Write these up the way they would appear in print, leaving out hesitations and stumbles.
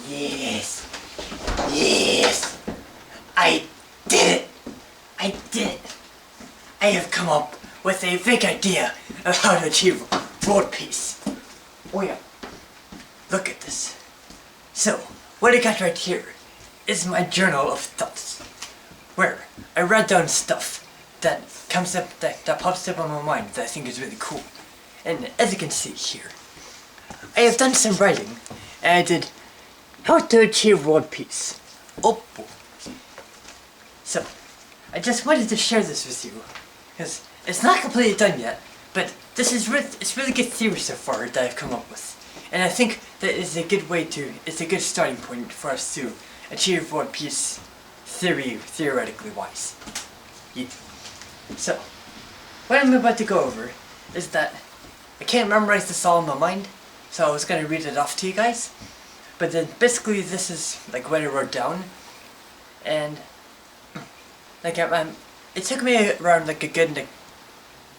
Yes. Yes. I did it. I did it. I have come up with a big idea of how to achieve world peace. Oh yeah. Look at this. So, what I got right here is my journal of thoughts, where I write down stuff that comes up, that pops up on my mind that I think is really cool. And as you can see here, I have done some writing, and I did how to achieve world peace. Oh boy. So, I just wanted to share this with you, because it's not completely done yet, but this is it's really good theory so far that I've come up with. And I think that it's a good starting point for us to achieve world peace theoretically wise. Yeah. So, what I'm about to go over is that I can't memorize this all in my mind, so I was going to read it off to you guys. But then basically this is like what I wrote down, and like it took me around like a good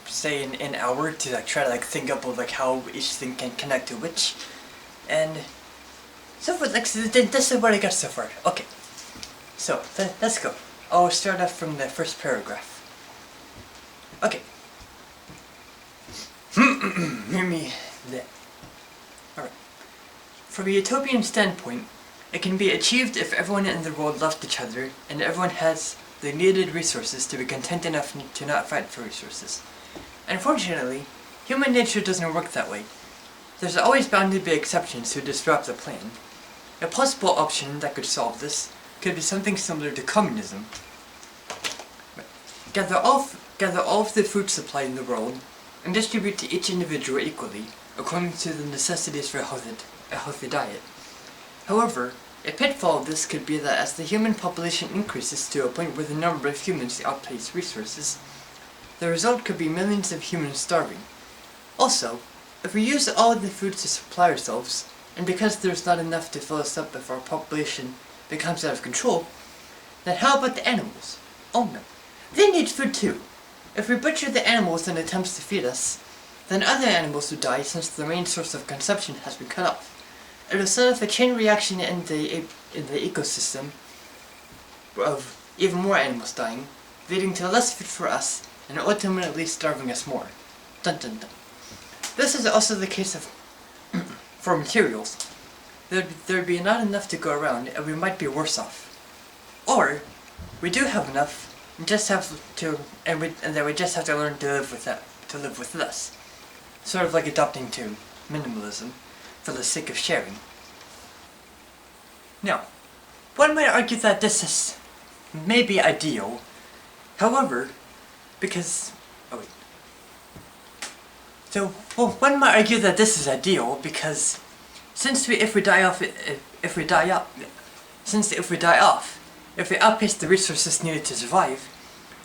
say an hour to like try to like think up of like how each thing can connect to which, and so for like this is what I got so far. Okay, so let's go. I'll start off from the first paragraph. Okay. Hear me there. Alright. From a utopian standpoint, it can be achieved if everyone in the world loved each other and everyone has the needed resources to be content enough to not fight for resources. Unfortunately, human nature doesn't work that way. There's always bound to be exceptions who disrupt the plan. A possible option that could solve this could be something similar to communism. Gather all of the food supply in the world and distribute to each individual equally according to the necessities for a healthy diet. However, a pitfall of this could be that as the human population increases to a point where the number of humans outpaces resources, the result could be millions of humans starving. Also, if we use all of the food to supply ourselves, and because there's not enough to fill us up if our population becomes out of control, then how about the animals? Oh no, they need food too. If we butcher the animals in attempts to feed us, then other animals will die since the main source of consumption has been cut off. It will set off a chain reaction in the ecosystem of even more animals dying, leading to less food for us and ultimately starving us more. Dun dun dun. This is also the case of for materials. There'd be not enough to go around and we might be worse off. Or, we do have enough and just have to and then we just have to learn to live with less. Sort of like adopting to minimalism for the sake of sharing. Now, one might argue that this is maybe ideal. However, one might argue that this is ideal because if we outpace the resources needed to survive,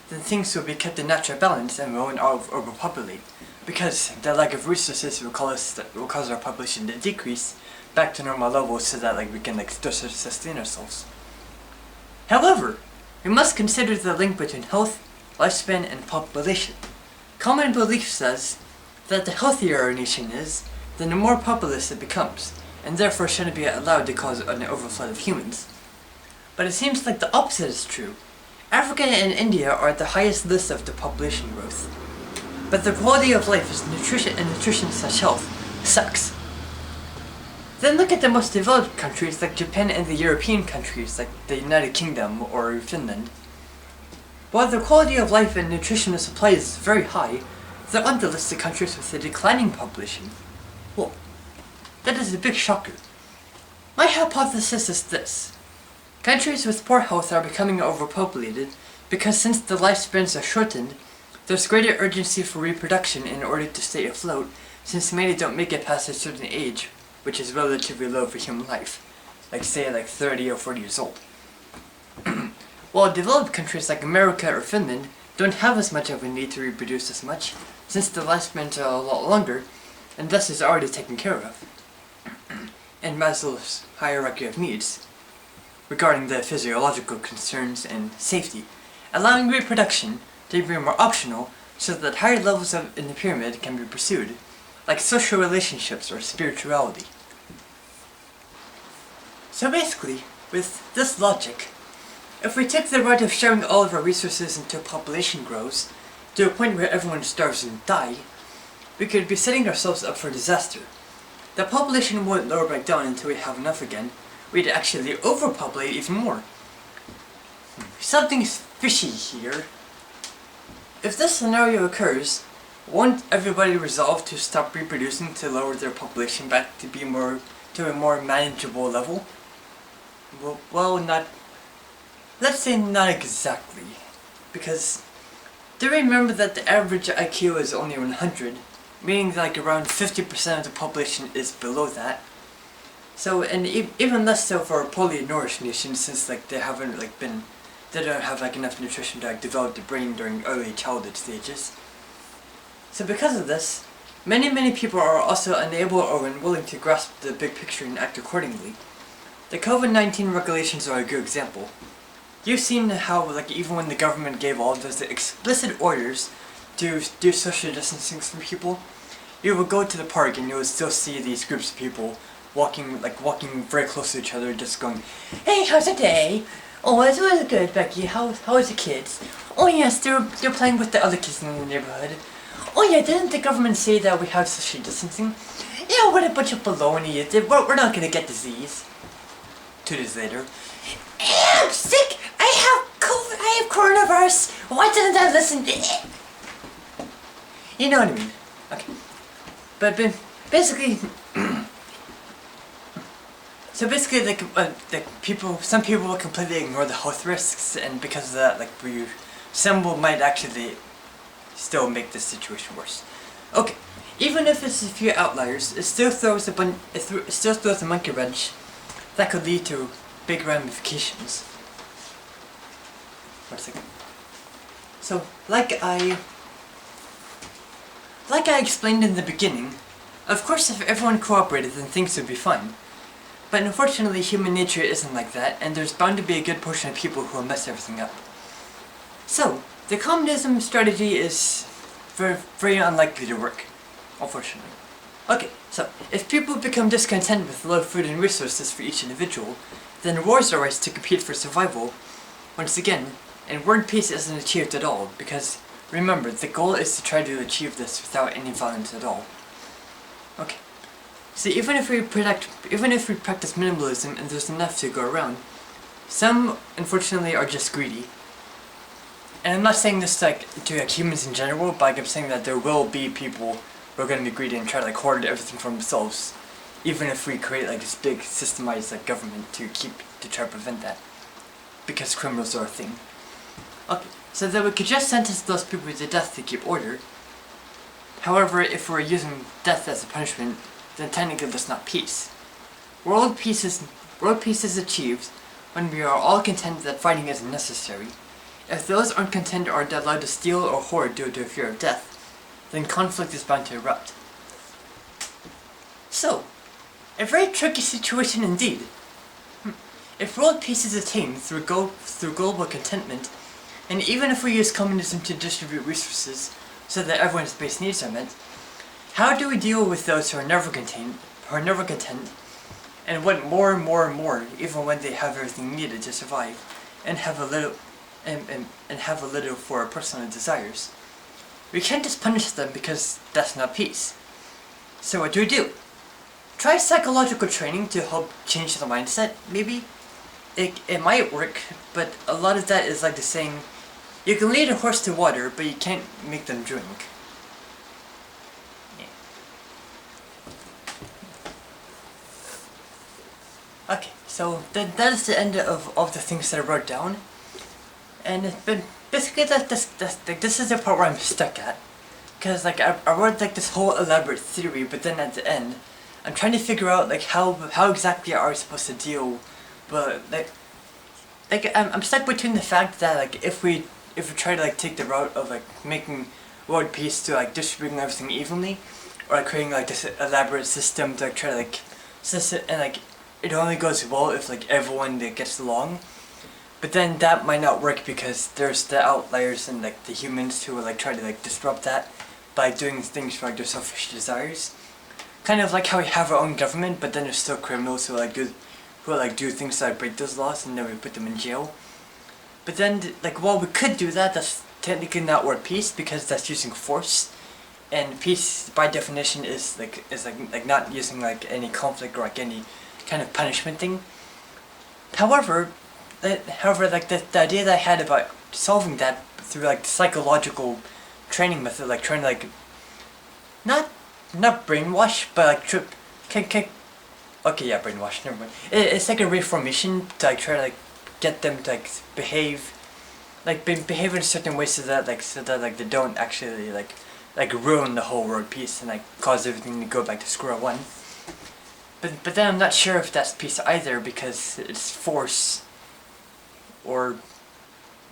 then things will be kept in natural balance and we won't overpopulate, because the lack of resources will cause our population to decrease back to normal levels so that we can still sustain ourselves. However, we must consider the link between health, lifespan, and population. Common belief says that the healthier a nation is, then the more populous it becomes, and therefore shouldn't be allowed to cause an overflow of humans. But it seems like the opposite is true. Africa and India are at the highest list of the population growth, but the quality of life is nutrition/health sucks. Then look at the most developed countries like Japan and the European countries like the United Kingdom or Finland. While the quality of life and nutritional supply is very high, they're on the list of countries with a declining population. Whoa, that is a big shocker. My hypothesis is this. Countries with poor health are becoming overpopulated because since the lifespans are shortened, there's greater urgency for reproduction in order to stay afloat, since many don't make it past a certain age, which is relatively low for human life, say 30 or 40 years old. While developed countries like America or Finland don't have as much of a need to reproduce as much, since the lifespans are a lot longer, and thus is already taken care of. And Maslow's hierarchy of needs, regarding the physiological concerns and safety, allowing reproduction to be more optional so that higher levels in the pyramid can be pursued, like social relationships or spirituality. So basically, with this logic, if we take the route of sharing all of our resources until population grows, to a point where everyone starves and die, we could be setting ourselves up for disaster. The population won't lower back down until we have enough again. We'd actually overpopulate even more. Something's fishy here. If this scenario occurs, won't everybody resolve to stop reproducing to lower their population back to a more manageable level? Well, let's say not exactly, because do remember that the average IQ is only 100, meaning like around 50% of the population is below that. So, and even less so for poorly nourished nations, since like they don't have like enough nutrition to like develop the brain during early childhood stages. So because of this, many people are also unable or unwilling to grasp the big picture and act accordingly. The COVID-19 regulations are a good example. You've seen how like even when the government gave all those explicit orders to do social distancing from people, you would go to the park and you would still see these groups of people walking very close to each other, just going, "Hey, how's the day? Oh, it was good, Becky. How's the kids? Oh yes, they're playing with the other kids in the neighborhood. Oh yeah, didn't the government say that we have social distancing? Yeah, what a bunch of baloney. We're not gonna get disease." 2 days later, I'm sick. I have COVID. I have coronavirus. Why didn't I listen to it? You know what I mean? Okay, but basically. So basically, some people will completely ignore the health risks, and because of that, some might actually still make this situation worse. Okay, even if it's a few outliers, it still throws a monkey wrench that could lead to big ramifications. Wait a second. So, like I explained in the beginning, of course, if everyone cooperated, then things would be fine. But unfortunately, human nature isn't like that, and there's bound to be a good portion of people who will mess everything up. So, the communism strategy is very, very unlikely to work, unfortunately. Okay, so, if people become discontent with low food and resources for each individual, then wars arise to compete for survival once again, and world peace isn't achieved at all, because, remember, the goal is to try to achieve this without any violence at all. Okay. So even if we practice minimalism and there's enough to go around, some unfortunately are just greedy. And I'm not saying this to humans in general, but I'm saying that there will be people who are going to be greedy and try to hoard everything for themselves, even if we create this big systemized government to try to prevent that, because criminals are a thing. Okay, so that we could just sentence those people to death to keep order. However, if we're using death as a punishment, then technically that's not peace. World peace is achieved when we are all content that fighting isn't necessary. If those aren't content or are allowed to steal or hoard due to fear of death, then conflict is bound to erupt. So, a very tricky situation indeed. If world peace is attained through global contentment, and even if we use communism to distribute resources so that everyone's base needs are met, how do we deal with those who are never content, and want more and more and more, even when they have everything needed to survive, and have a little for personal desires? We can't just punish them because that's not peace. So what do? Try psychological training to help change the mindset, maybe? It might work, but a lot of that is like the saying, you can lead a horse to water, but you can't make them drink. Okay, so that is the end of the things that I wrote down, and basically this is the part where I'm stuck at, because I wrote this whole elaborate theory, but then at the end, I'm trying to figure out how exactly are we supposed to deal, but I'm stuck between the fact that if we try to take the route of making world peace to distributing everything evenly, or creating this elaborate system to try to and it only goes well if everyone gets along, but then that might not work because there's the outliers and the humans who will try to disrupt that, by doing things for like their selfish desires. Kind of like how we have our own government, but then there's still criminals who do things that break those laws, and then we put them in jail. But then, like, while we could do that, that's technically not word peace, because that's using force. And peace, by definition, is not using like any conflict or like any kind of punishment thing. However, the idea that I had about solving that through like psychological training method, like trying to like not brainwash, but like okay, yeah, brainwash. Never mind. It's like a reformation to like try to like get them to like behave in a certain way so that they don't actually like ruin the whole world peace and like cause everything to go back to square one. But then I'm not sure if that's peace either, because it's force. Or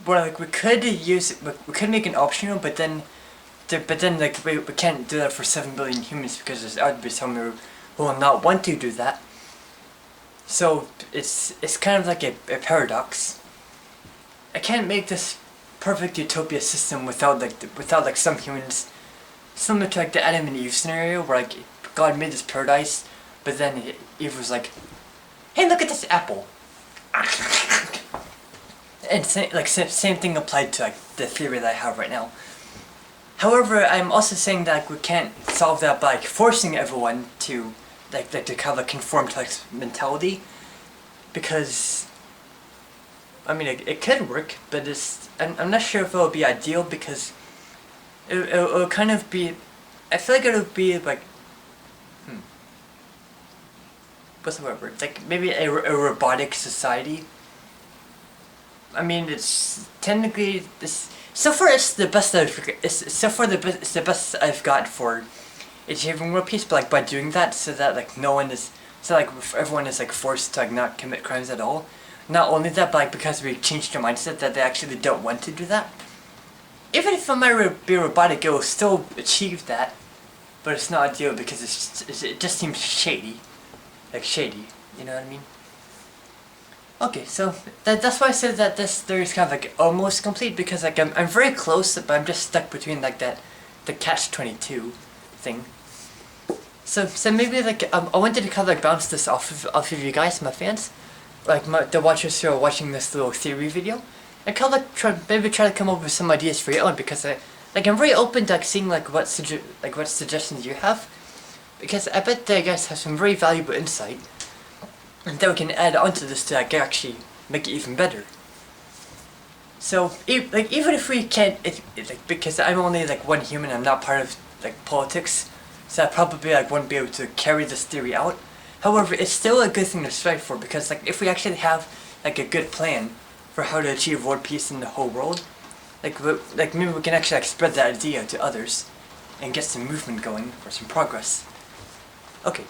well, like we could make it optional, but then like we can't do that for 7 billion humans, because there's out to be someone who will not want to do that. So it's kind of like a paradox. I can't make this perfect utopia system without some humans, similar to like the Adam and Eve scenario, where like God made this paradise, but then Eve was like, "Hey, look at this apple." And same thing applied to like the theory that I have right now. However, I'm also saying that like, we can't solve that by like forcing everyone to to kind of like conform to like mentality, because I mean it could work, but I'm not sure if it'll be ideal, because it'll kind of be, I feel like it'll be like what's the word, like maybe a robotic society. I mean, it's technically this. So far, it's the best it's the best I've got for achieving world peace. But like by doing that, so that like everyone is like forced to like not commit crimes at all. Not only that, but like because we changed their mindset that they actually don't want to do that. Even if it might be robotic, it will still achieve that. But it's not ideal, because it just seems shady, You know what I mean? Okay, so that's why I said that this theory is kind of like almost complete, because like I'm very close, but I'm just stuck between like the catch-22 thing. So maybe like I wanted to kind of like bounce this off of you guys, my fans, like the watchers who are watching this little theory video, and kind of like try to come up with some ideas for your own, because I'm very open to like seeing like what suggestions you have, because I bet that you guys have some very valuable insight. And then we can add onto this to like actually make it even better. So even if we can't, because I'm only like one human, I'm not part of like politics, so I probably like won't be able to carry this theory out. However, it's still a good thing to strive for, because like if we actually have like a good plan for how to achieve world peace in the whole world, like maybe we can actually like spread that idea to others, and get some movement going, or some progress. Okay.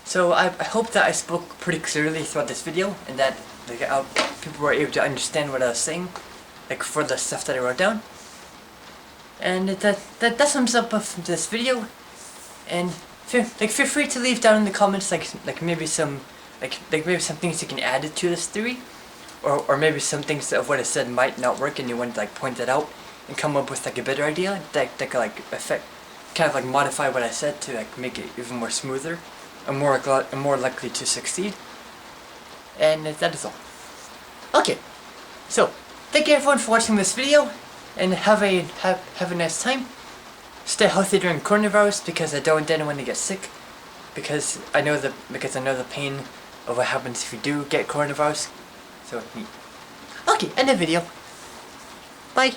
So I hope that I spoke pretty clearly throughout this video, and that like people were able to understand what I was saying, like for the stuff that I wrote down. And that sums up of this video. And feel free to leave down in the comments like maybe some things you can add to this theory, or maybe some things of what I said might not work, and you want to like point that out and come up with like a better idea that could like kind of like modify what I said to like make it even more smoother. I'm more likely to succeed. And that is all. Okay, so thank you everyone for watching this video, and have a nice time. Stay healthy during coronavirus, because I don't want anyone to get sick, because I know the pain of what happens if you do get coronavirus. So okay, end the video. Bye.